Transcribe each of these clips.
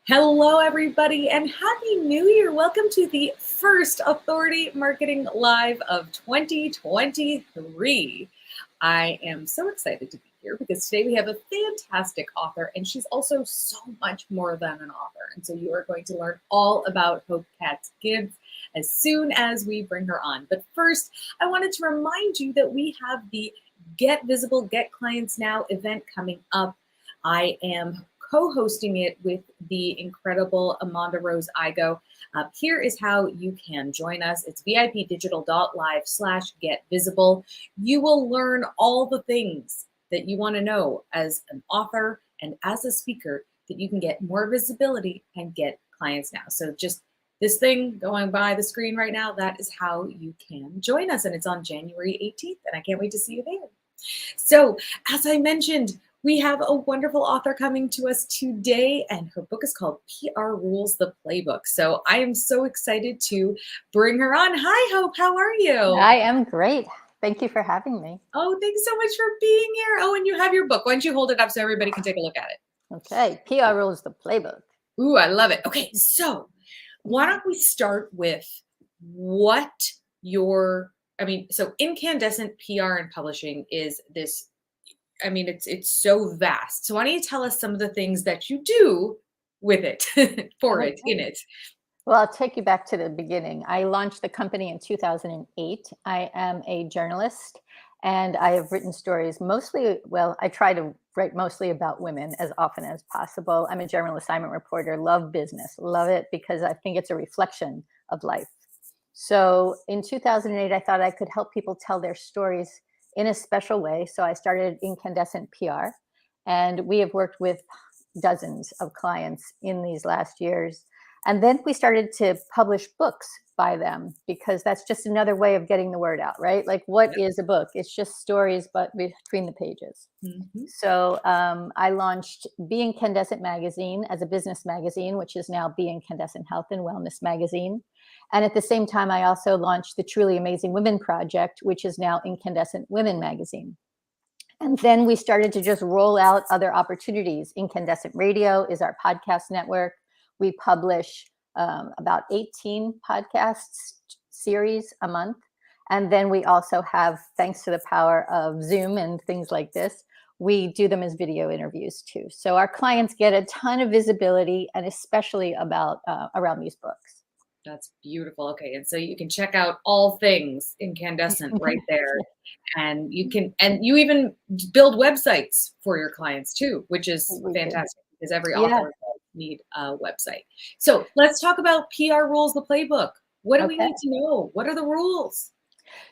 Hello, everybody, and Happy New Year. Welcome to the first Authority Marketing Live of 2023. I am so excited to be here because today we have a fantastic author, and she's also so much more than an author. And so you are going to learn all about Hope Katz Gibbs as soon as we bring her on. But first, I wanted to remind you that we have the Get Visible, Get Clients Now event coming up. I am co-hosting it with the incredible Amanda Rose Igo. Here is how you can join us. It's vipdigital.live/getvisible. You will learn all the things that you want to know as an author and as a speaker that you can get more visibility and get clients now. So just this thing going by the screen right now, that is how you can join us. And it's on January 18th, and I can't wait to see you there. So as I mentioned, we have a wonderful author coming to us today, and her book is called PR Rules, the Playbook. So I am so excited to bring her on. Hi, Hope. How are you? I am great. Thank you for having me. Oh, thanks so much for being here. Oh, and you have your book. Why don't you hold it up so everybody can take a look at it? Okay, PR Rules, the Playbook. Ooh, I love it. Okay, so why don't we start with what so incandescent PR and publishing is this. It's so vast. So why don't you tell us some of the things that you do with it, for it, in it? Well, I'll take you back to the beginning. I launched the company in 2008. I am a journalist, and I have written stories I try to write mostly about women as often as possible. I'm a general assignment reporter, love business, love it because I think it's a reflection of life. So in 2008, I thought I could help people tell their stories in a special way. So I started Incandescent PR, and we have worked with dozens of clients in these last years. And then we started to publish books by them because that's just another way of getting the word out, right? Like, what is a book? It's just stories, but between the pages. Mm-hmm. So I launched Be Incandescent magazine as a business magazine, which is now Be Incandescent Health and Wellness magazine. And at the same time, I also launched the Truly Amazing Women Project, which is now Incandescent Women magazine. And then we started to just roll out other opportunities. Incandescent Radio is our podcast network. We publish about 18 podcasts series a month. And then we also have, thanks to the power of Zoom and things like this, we do them as video interviews too. So our clients get a ton of visibility, and especially about around these books. That's beautiful. Okay, and so you can check out all things incandescent right there. And you even build websites for your clients too, which is fantastic because every author need a website. So let's talk about PR Rules, the Playbook. What do we need to know? What are the rules?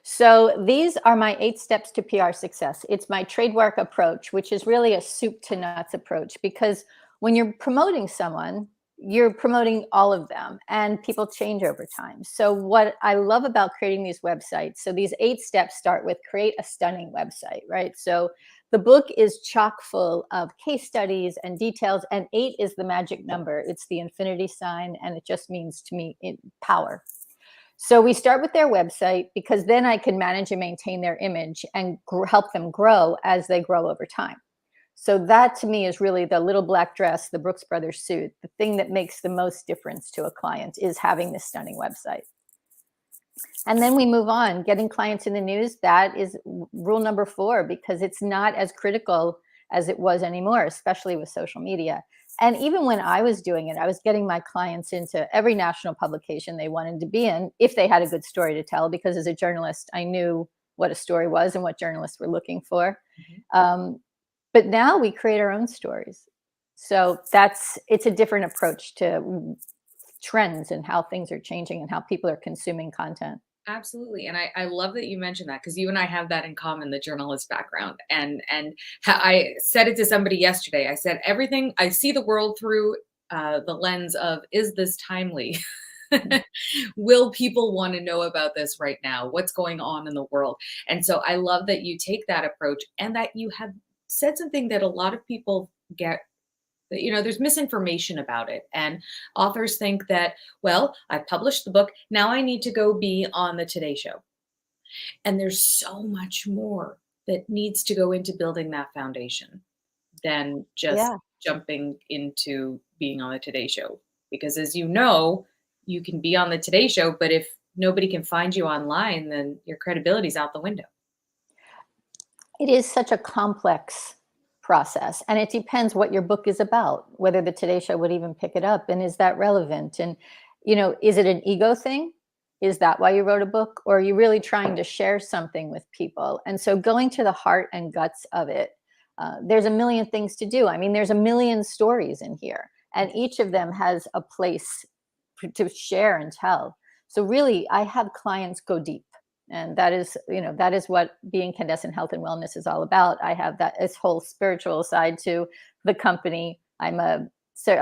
So these are my 8 steps to PR success. It's my trademark approach, which is really a soup to nuts approach, because when you're promoting someone, you're promoting all of them, and people change over time. So what I love about creating these websites, so these 8 steps start with create a stunning website, right? So the book is chock full of case studies and details, and 8 is the magic number. It's the infinity sign, and it just means to me power. So we start with their website because then I can manage and maintain their image and help them grow as they grow over time. So that to me is really the little black dress, the Brooks Brothers suit. The thing that makes the most difference to a client is having this stunning website. And then we move on, getting clients in the news. That is rule number 4, because it's not as critical as it was anymore, especially with social media. And even when I was doing it, I was getting my clients into every national publication they wanted to be in if they had a good story to tell, because as a journalist, I knew what a story was and what journalists were looking for. Mm-hmm. But now we create our own stories. So it's a different approach to trends and how things are changing and how people are consuming content. Absolutely. And I love that you mentioned that, because you and I have that in common, the journalist background. And I said it to somebody yesterday. I said, everything, I see the world through the lens of, is this timely? Will people want to know about this right now? What's going on in the world? And so I love that you take that approach, and that you have said something that a lot of people get. There's misinformation about it, and authors think that, well, I published the book, now I need to go be on the Today Show. And there's so much more that needs to go into building that foundation than just jumping into being on the Today Show? Because as you know, you can be on the Today Show, but if nobody can find you online, then your credibility's out the window. It is such a complex process, and it depends what your book is about, whether the Today Show would even pick it up, and is that relevant? And, is it an ego thing? Is that why you wrote a book? Or are you really trying to share something with people? And so going to the heart and guts of it, there's a million things to do. I mean, there's a million stories in here, and each of them has a place to share and tell. So really, I have clients go deep. And that is what being Incandescent Health and Wellness is all about. I have this whole spiritual side to the company. I'm a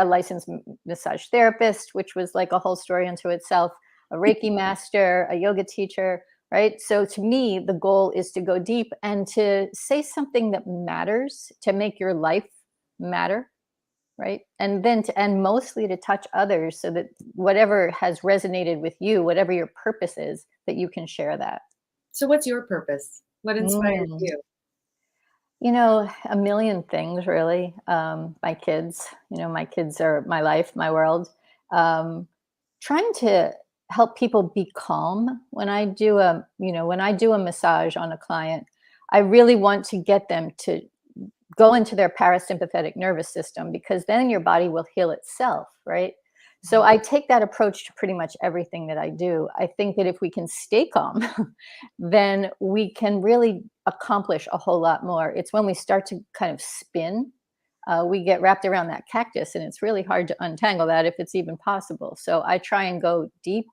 licensed massage therapist, which was like a whole story unto itself, a Reiki master, a yoga teacher, right? So to me, the goal is to go deep and to say something that matters, to make your life matter, right? And then and mostly to touch others, so that whatever has resonated with you, whatever your purpose is, that you can share that. So what's your purpose? What inspires Mm. you? A million things, really. My kids, my kids are my life, my world. Um, Trying to help people be calm when I do a massage on a client. I really want to get them to go into their parasympathetic nervous system, because then your body will heal itself, right? So I take that approach to pretty much everything that I do. I think that if we can stay calm, then we can really accomplish a whole lot more. It's when we start to kind of spin, we get wrapped around that cactus, and it's really hard to untangle that, if it's even possible. So I try and go deep,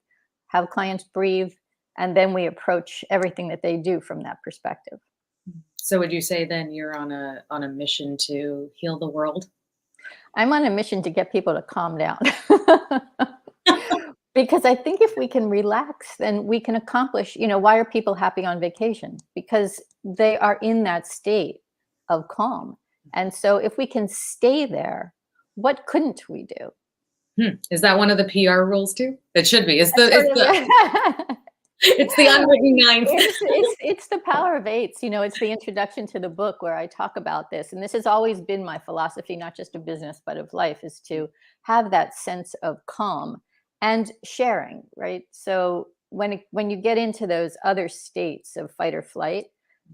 have clients breathe, and then we approach everything that they do from that perspective. So would you say then you're on a mission to heal the world? I'm on a mission to get people to calm down. Because I think if we can relax, then we can accomplish, why are people happy on vacation? Because they are in that state of calm. And so if we can stay there, what couldn't we do? Is that one of the PR rules too? It should be. That's sort of It's the unwritten ninth. it's the power of eights. It's the introduction to the book where I talk about this. And this has always been my philosophy, not just of business, but of life, is to have that sense of calm and sharing, right? So when you get into those other states of fight or flight,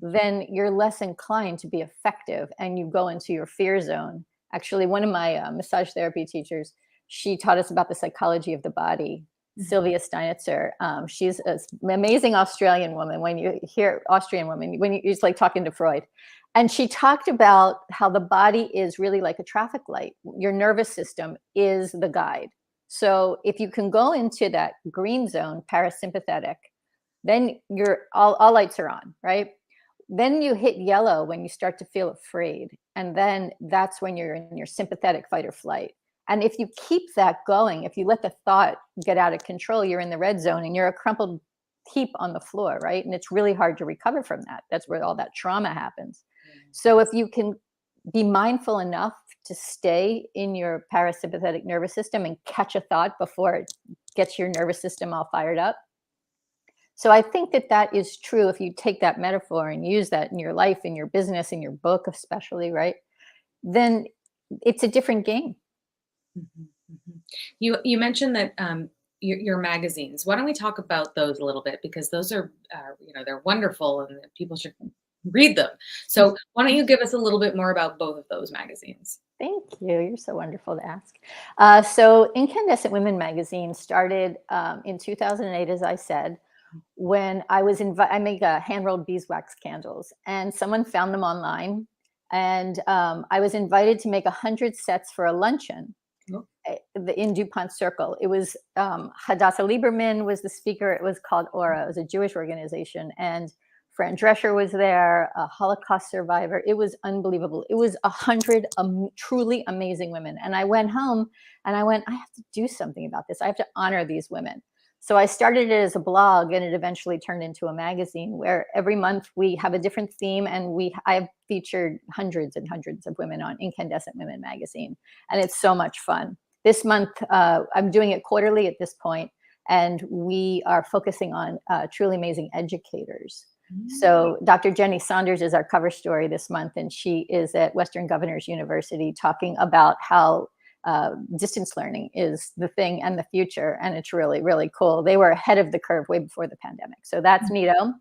then you're less inclined to be effective, and you go into your fear zone. Actually, one of my massage therapy teachers, she taught us about the psychology of the body. Sylvia Steinitzer. She's an amazing Australian woman. When you hear Austrian woman, it's like talking to Freud. And she talked about how the body is really like a traffic light. Your nervous system is the guide. So if you can go into that green zone, parasympathetic, then all lights are on, right? Then you hit yellow when you start to feel afraid. And then that's when you're in your sympathetic fight or flight. And if you keep that going, if you let the thought get out of control, you're in the red zone and you're a crumpled heap on the floor, right? And it's really hard to recover from that. That's where all that trauma happens. So if you can be mindful enough to stay in your parasympathetic nervous system and catch a thought before it gets your nervous system all fired up. So I think that is true if you take that metaphor and use that in your life, in your business, in your book especially, right? Then it's a different game. Mhm, mhm. You mentioned that your magazines. Why don't we talk about those a little bit, because those are they're wonderful and that people should read them. So why don't you give us a little bit more about both of those magazines? Thank you. You're so wonderful to ask. So Incandescent Women magazine started in 2008, as I said, when I make hand-rolled beeswax candles, and someone found them online, and I was invited to make 100 sets for a luncheon Oh, in DuPont Circle. It was Hadassah Lieberman was the speaker. It was called Aura. It was a Jewish organization, and Fran Drescher was there, a Holocaust survivor. It was unbelievable. It was 100 truly amazing women. And I went home and I went, I have to do something about this. I have to honor these women. So I started it as a blog, and it eventually turned into a magazine where every month we have a different theme, and I've featured hundreds and hundreds of women on Incandescent Women magazine, and it's so much fun. This month, I'm doing it quarterly at this point, and we are focusing on truly amazing educators. Mm. So Dr. Jenny Saunders is our cover story this month, and she is at Western Governors University talking about how distance learning is the thing and the future, and it's really, really cool. They were ahead of the curve way before the pandemic, so that's neato.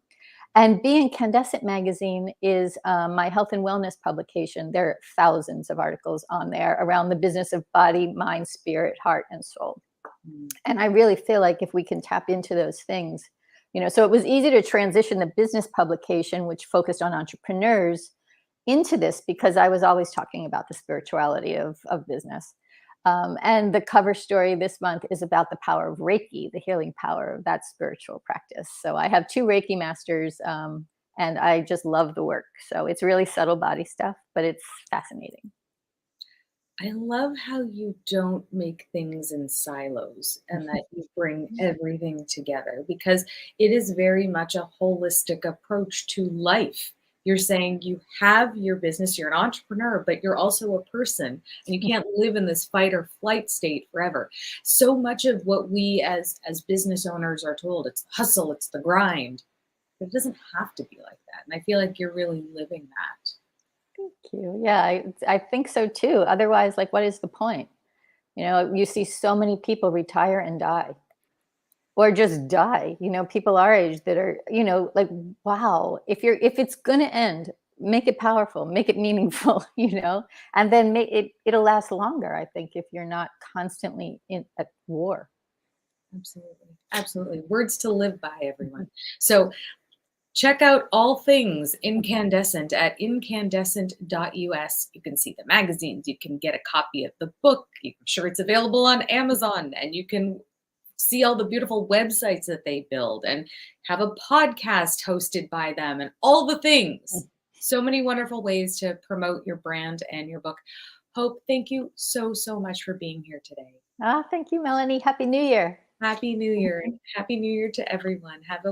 And Be Incandescent magazine is my health and wellness publication. There are thousands of articles on there around the business of body, mind, spirit, heart, and soul. Mm. And I really feel like if we can tap into those things, so it was easy to transition the business publication, which focused on entrepreneurs, into this because I was always talking about the spirituality of business. And the cover story this month is about the power of Reiki, the healing power of that spiritual practice. So I have two Reiki masters, and I just love the work. So it's really subtle body stuff, but it's fascinating. I love how you don't make things in silos and that you bring everything together because it is very much a holistic approach to life. You're saying you have your business, you're an entrepreneur, but you're also a person and you can't live in this fight or flight state forever. So much of what we as business owners are told, it's the hustle, it's the grind, but it doesn't have to be like that. And I feel like you're really living that. Thank you. Yeah, I think so too. Otherwise, like, what is the point? You see so many people retire and die, or just die. People our age that are, like, wow. If it's gonna end, make it powerful, make it meaningful, and then make it. It'll last longer. I think if you're not constantly in at war. Absolutely. Absolutely. Words to live by, everyone. So check out all things Incandescent at incandescent.us. You can see the magazines, you can get a copy of the book. I'm sure it's available on Amazon, and you can see all the beautiful websites that they build and have a podcast hosted by them and all the things. So many wonderful ways to promote your brand and your book. Hope, thank you so, so much for being here today. Thank you, Melanie. Happy New Year. Happy New Year and Happy New Year to everyone. Have a